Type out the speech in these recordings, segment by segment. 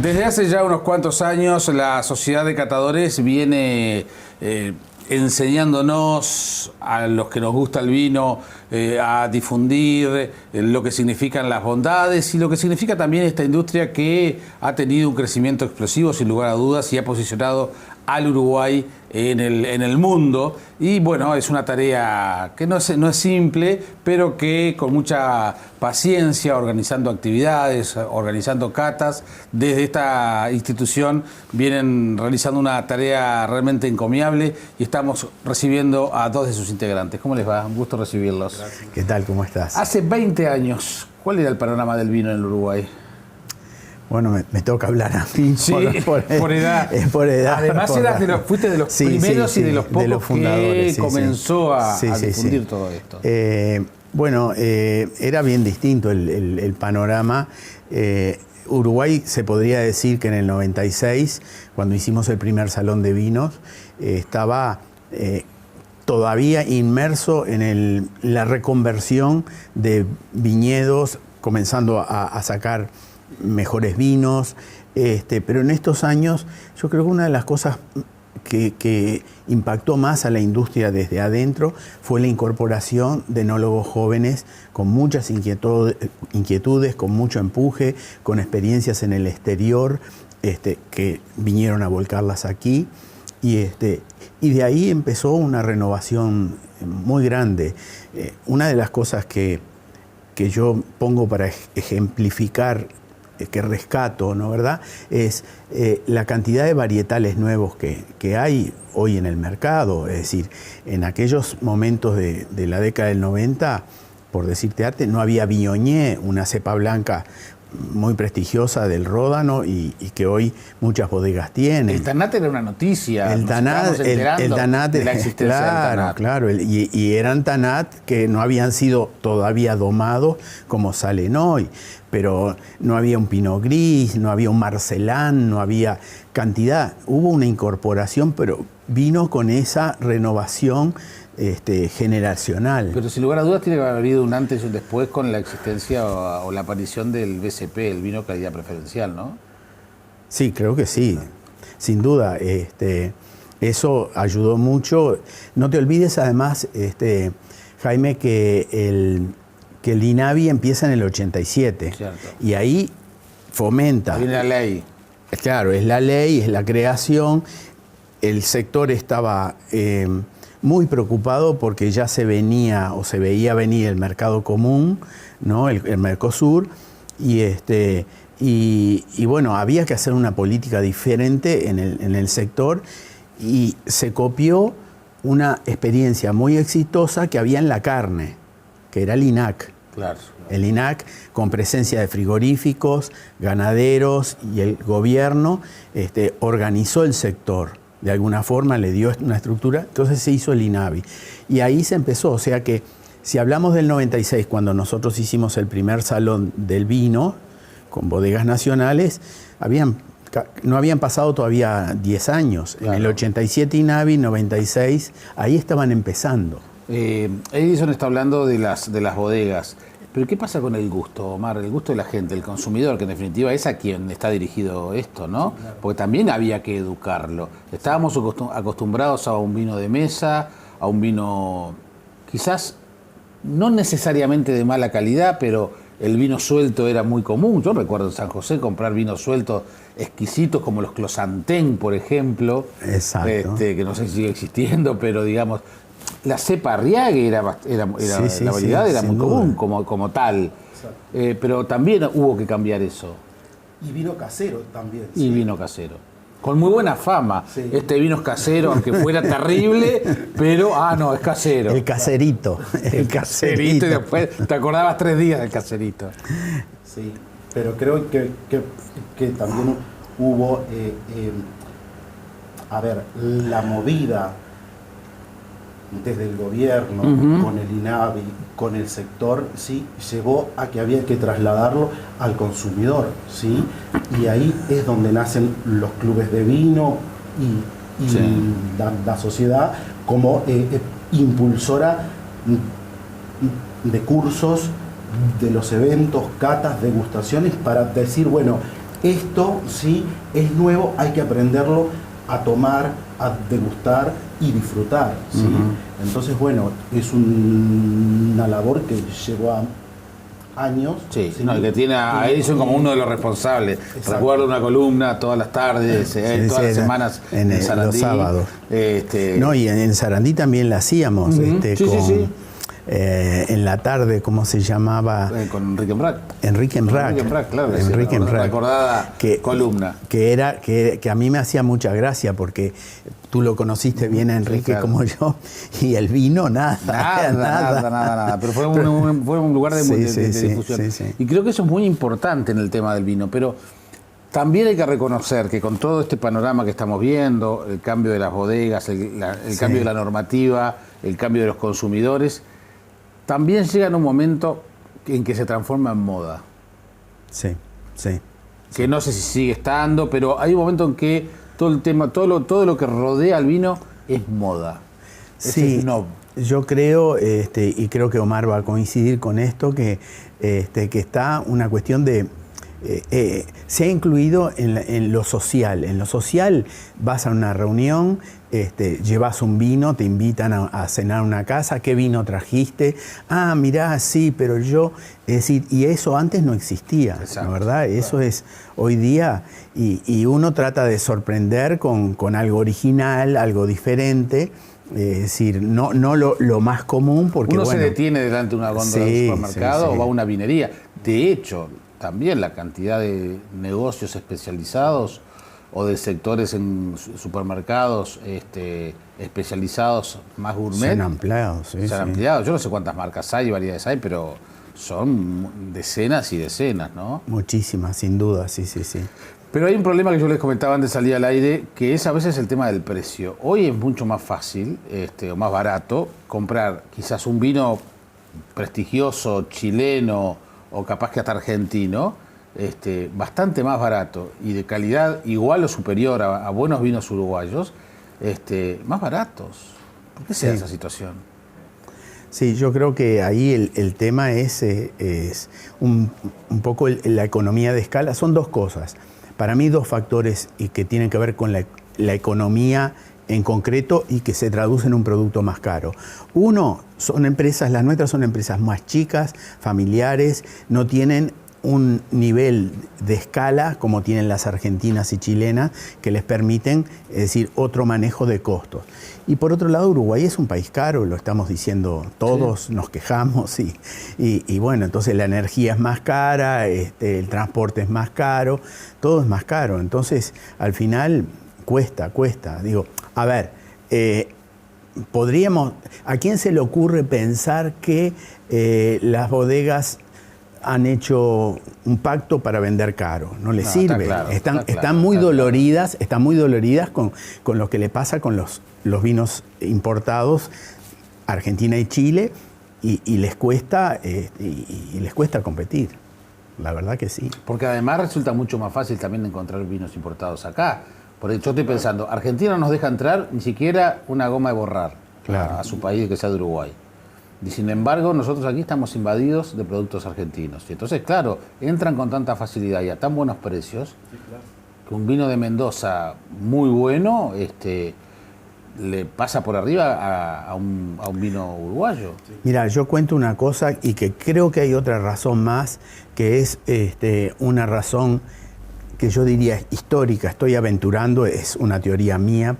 Desde hace ya unos cuantos años la Sociedad de Catadores viene enseñándonos a los que nos gusta el vino a difundir lo que significan las bondades y lo que significa también esta industria que ha tenido un crecimiento explosivo sin lugar a dudas y ha posicionado al Uruguay en el mundo. Y bueno, es una tarea que no es simple, pero que con mucha paciencia, organizando actividades, organizando catas, desde esta institución vienen realizando una tarea realmente encomiable y estamos recibiendo a dos de sus integrantes. ¿Cómo les va? Un gusto recibirlos. Gracias. ¿Qué tal? ¿Cómo estás? Hace 20 años, ¿cuál era el panorama del vino en el Uruguay? Bueno, me toca hablar a mí sí, por edad. Por edad. Además fuiste de los primeros y de los pocos de los fundadores, que comenzó a difundir todo esto. Bueno, era bien distinto el panorama. Uruguay se podría decir que en el 96, cuando hicimos el primer salón de vinos, estaba todavía inmerso en la reconversión de viñedos, comenzando a sacar mejores vinos, pero en estos años yo creo que una de las cosas que impactó más a la industria desde adentro fue la incorporación de enólogos jóvenes con muchas inquietudes, con mucho empuje, con experiencias en el exterior, que vinieron a volcarlas aquí, y de ahí empezó una renovación muy grande. Una de las cosas que yo pongo para ejemplificar, que rescato, ¿no, verdad?, es la cantidad de varietales nuevos que hay hoy en el mercado. Es decir, en aquellos momentos de la década del 90, por decirte arte, no había Viognier, una cepa blanca muy prestigiosa del Ródano y que hoy muchas bodegas tienen. El Tanat era una noticia. El Tanat de la existencia del Tanat. Claro, y eran Tanat que no habían sido todavía domados como salen hoy. Pero no había un Pinot Gris, no había un Marcelán, no había cantidad. Hubo una incorporación, pero vino con esa renovación generacional. Pero sin lugar a dudas tiene que haber habido un antes y un después con la existencia o la aparición del BCP, el vino calidad preferencial, ¿no? Sí, creo que sí, sin duda. Eso ayudó mucho. No te olvides además, Jaime, que el INAVI empieza en el 87. Cierto. Y ahí fomenta. Ahí viene la ley. Claro, es la ley, es la creación. El sector estaba muy preocupado porque ya se veía venir el mercado común, ¿no? el Mercosur, y bueno, había que hacer una política diferente en el sector, y se copió una experiencia muy exitosa que había en la carne, que era el INAC. Claro. El INAC, con presencia de frigoríficos, ganaderos, y el gobierno organizó el sector. De alguna forma le dio una estructura, entonces se hizo el INAVI. Y ahí se empezó, o sea que si hablamos del 96, cuando nosotros hicimos el primer salón del vino, con bodegas nacionales, no habían pasado todavía 10 años. Claro. En el 87 INAVI, 96, ahí estaban empezando. Edison está hablando de las bodegas. Pero ¿qué pasa con el gusto, Omar? El gusto de la gente, el consumidor, que en definitiva es a quien está dirigido esto, ¿no? Sí, claro. Porque también había que educarlo. Estábamos acostumbrados a un vino de mesa, a un vino quizás no necesariamente de mala calidad, pero el vino suelto era muy común. Yo recuerdo en San José comprar vinos sueltos exquisitos como los Closantén, por ejemplo. Exacto. Que no sé si sigue existiendo, pero digamos... La cepa Arriague la variedad era muy común como tal, pero también hubo que cambiar eso. Y vino casero también. Y sí. Vino casero. Con muy buena fama. Sí. Este vino es casero, aunque fuera terrible, pero, no, es casero. El caserito. El caserito, y después te acordabas 3 días del caserito. Sí, pero creo que también hubo, la movida desde el gobierno, con el INAVI, con el sector, ¿sí?, llevó a que había que trasladarlo al consumidor, ¿sí? Y ahí es donde nacen los clubes de vino y sí, la sociedad como impulsora de cursos, de los eventos, catas, degustaciones, para decir, bueno, esto sí es nuevo, hay que aprenderlo a tomar, a degustar y disfrutar, ¿sí? Entonces, bueno, es una labor que llevó años. Sí, ¿sí? No, el que tiene a Edison como uno de los responsables. Exacto. Recuerdo una columna todas las tardes, todas las semanas en Sarandí. los sábados. No, y en Sarandí también la hacíamos, Sí. En la tarde, ¿cómo se llamaba? Con Enrique Embrac. Enrique Embrac, claro. Enrique Embrac. Recordada columna. Que a mí me hacía mucha gracia porque tú lo conociste bien a Enrique, claro, como yo, y el vino nada. Pero fue un lugar de difusión. Sí. Y creo que eso es muy importante en el tema del vino, pero también hay que reconocer que con todo este panorama que estamos viendo, el cambio de las bodegas, el cambio de la normativa, el cambio de los consumidores, también llega en un momento en que se transforma en moda. Sí. Que no sé si sigue estando, pero hay un momento en que todo el tema, todo lo que rodea al vino es moda. Sí, yo creo, y creo que Omar va a coincidir con esto, que está una cuestión de... se ha incluido en lo social. En lo social vas a una reunión, llevas un vino, te invitan a cenar a una casa, ¿qué vino trajiste? Ah, mirá, sí, pero yo... Es decir, y eso antes no existía, ¿no, verdad? Eso es hoy día, y uno trata de sorprender con algo original, algo diferente. Es decir, no lo más común, porque uno se detiene delante de una góndola de un supermercado o va a una vinería. De hecho, también la cantidad de negocios especializados o de sectores en supermercados especializados más gourmet. Se han ampliado, Se han ampliado. Yo no sé cuántas marcas hay y variedades hay, pero son decenas y decenas, ¿no? Muchísimas, sin duda, sí. Pero hay un problema que yo les comentaba antes de salir al aire, que es a veces el tema del precio. Hoy es mucho más fácil, o más barato, comprar quizás un vino prestigioso, chileno, o capaz que hasta argentino, bastante más barato y de calidad igual o superior a buenos vinos uruguayos, más baratos. ¿Por qué se da esa situación? Sí, yo creo que ahí el tema es un poco la economía de escala. Son dos cosas. Para mí, dos factores y que tienen que ver con la economía en concreto y que se traduce en un producto más caro. Uno, las nuestras son empresas más chicas, familiares, no tienen un nivel de escala como tienen las argentinas y chilenas que les permiten, es decir, otro manejo de costos. Y por otro lado, Uruguay es un país caro, lo estamos diciendo todos, nos quejamos y bueno, entonces la energía es más cara, el transporte es más caro, todo es más caro. Entonces, al final, cuesta. Digo, a ver, ¿a quién se le ocurre pensar que las bodegas han hecho un pacto para vender caro? No les sirve. Están muy doloridas con lo que le pasa con los vinos importados, Argentina y Chile, y les cuesta competir. La verdad que sí. Porque además resulta mucho más fácil también encontrar vinos importados acá. Porque yo estoy pensando, Argentina no nos deja entrar ni siquiera una goma de borrar a su país, que sea de Uruguay. Y sin embargo, nosotros aquí estamos invadidos de productos argentinos. Y entonces, claro, entran con tanta facilidad y a tan buenos precios, que un vino de Mendoza muy bueno le pasa por arriba a un vino uruguayo. Mira, yo cuento una cosa y que creo que hay otra razón más, que es una razón que yo diría histórica, estoy aventurando, es una teoría mía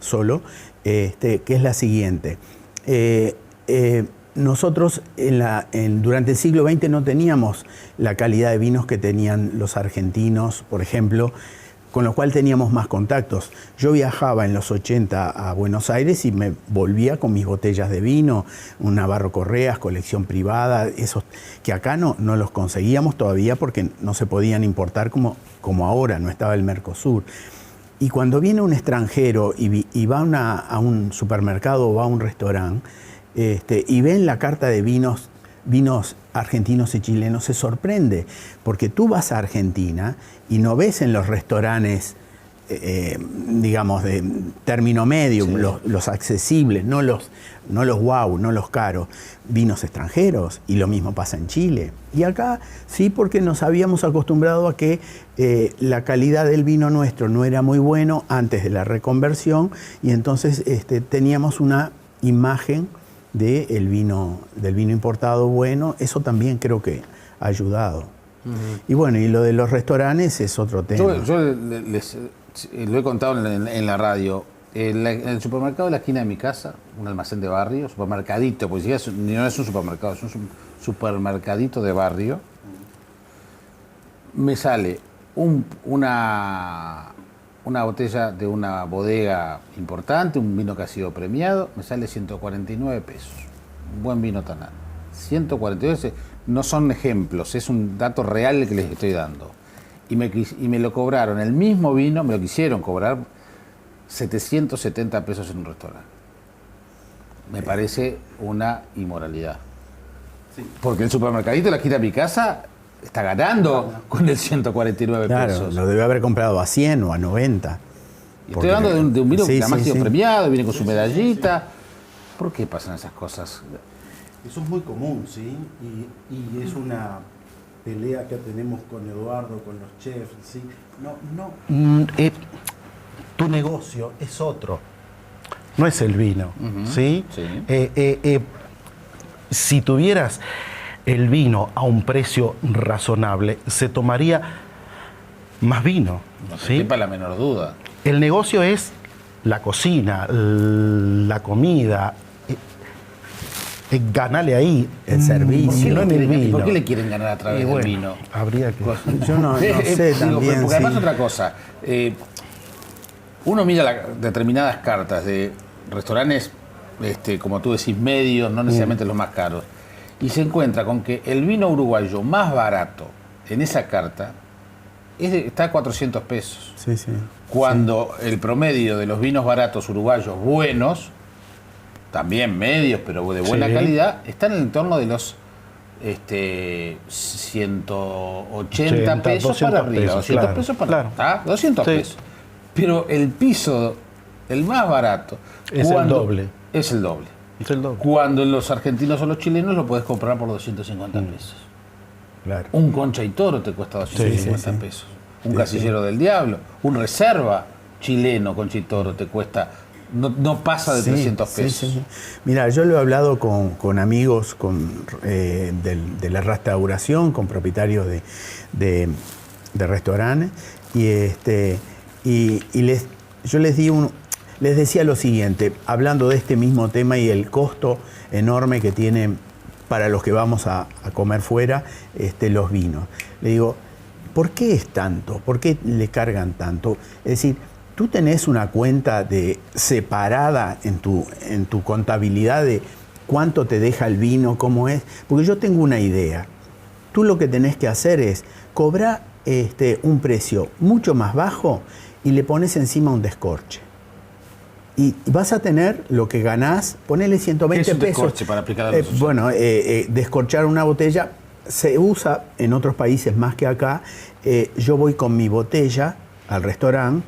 solo, que es la siguiente. Nosotros durante el siglo XX no teníamos la calidad de vinos que tenían los argentinos, por ejemplo, con lo cual teníamos más contactos. Yo viajaba en los 80 a Buenos Aires y me volvía con mis botellas de vino, un Navarro Correas, colección privada, esos que acá no los conseguíamos todavía porque no se podían importar como ahora, no estaba el Mercosur. Y cuando viene un extranjero y va a un supermercado o va a un restaurante, y ve en la carta de vinos argentinos y chilenos, se sorprende, porque tú vas a Argentina y no ves en los restaurantes digamos, de término medio, Sí. los accesibles, no los wow, no los caros, vinos extranjeros, y lo mismo pasa en Chile. Y acá sí, porque nos habíamos acostumbrado a que la calidad del vino nuestro no era muy bueno antes de la reconversión, y entonces teníamos una imagen del vino importado bueno. Eso también creo que ha ayudado. Y bueno, y lo de los restaurantes es otro tema. Yo les lo he contado en la radio. En el supermercado de la esquina de mi casa, un almacén de barrio, supermercadito, porque no es un supermercado, es un supermercadito de barrio, me sale una botella de una bodega importante, un vino que ha sido premiado, me sale 149 pesos. Un buen vino Tanat. 149, no son ejemplos, es un dato real que les estoy dando. Y me lo cobraron, el mismo vino, me lo quisieron cobrar 770 pesos en un restaurante. Me parece una inmoralidad. Sí. Porque el supermercadito de la esquina de mi casa está ganando con el 149 Claro, pesos. lo debe haber comprado a 100 o a 90. Y estoy hablando de un vino Sí, que además ha sí, sido sí. premiado, viene con su medallita. ¿Por qué pasan esas cosas? Eso es muy común, ¿sí? Y es una pelea que tenemos con Eduardo, con los chefs, ¿sí? Tu negocio es otro, no es el vino, ¿sí? Sí. Si tuvieras el vino a un precio razonable, se tomaría más vino, No te ¿sí? quepa la menor duda. El negocio es la cocina, la comida, ganarle ahí. El servicio. No en el vino. ¿Por qué le quieren ganar a través Y del bueno, vino? habría que... Yo no sé también. Porque además sí. otra cosa, uno mira determinadas cartas de restaurantes, como tú decís, medios, no necesariamente los más caros, y se encuentra con que el vino uruguayo más barato en esa carta está a 400 pesos. Sí, sí. Cuando el promedio de los vinos baratos uruguayos buenos, también medios, pero de buena Sí. calidad, están en el entorno de los 180 pesos 200 para arriba, pesos, 200 claro, pesos para claro. ¿tá? 200 Sí. pesos. Pero el piso, el más barato, Es el doble. Es el doble. Es el doble. Cuando los argentinos o los chilenos lo puedes comprar por 250 pesos. Claro. Un Concha y Toro te cuesta 250 Sí, sí, sí. pesos. Un Casillero del Diablo, un Reserva chileno Concha y Toro te cuesta, no pasa de Sí, 300 sí, pesos. sí. Mira, yo lo he hablado con amigos de la restauración, con propietarios de restaurantes, y yo les decía lo siguiente, hablando de este mismo tema y el costo enorme que tiene para los que vamos a comer fuera los vinos. Le digo, ¿por qué es tanto? ¿Por qué le cargan tanto? Es decir, tú tenés una cuenta separada en tu contabilidad de cuánto te deja el vino, cómo es. Porque yo tengo una idea. Tú lo que tenés que hacer es cobrar un precio mucho más bajo y le pones encima un descorche. Y vas a tener lo que ganás, ponele 120 ¿Qué es un pesos. descorche para aplicar a los socios? Bueno, descorchar una botella se usa en otros países más que acá. Yo voy con mi botella al restaurante,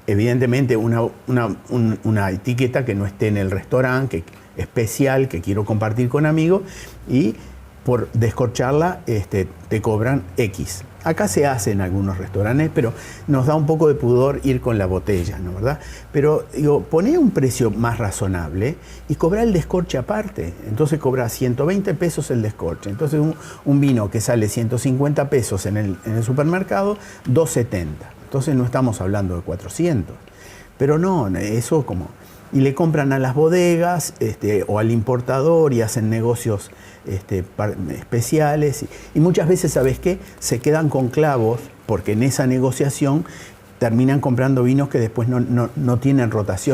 evidentemente una etiqueta que no esté en el restaurante, que especial, que quiero compartir con amigos, y por descorcharla te cobran X. Acá se hace en algunos restaurantes, pero nos da un poco de pudor ir con la botella, ¿no verdad? Pero digo, poné un precio más razonable y cobra el descorche aparte. Entonces cobra 120 pesos el descorche. Entonces un vino que sale 150 pesos en el supermercado, 270. Entonces no estamos hablando de 400. Pero no, eso como... Y le compran a las bodegas o al importador y hacen negocios especiales. Y muchas veces, ¿sabes qué? Se quedan con clavos porque en esa negociación terminan comprando vinos que después no tienen rotación.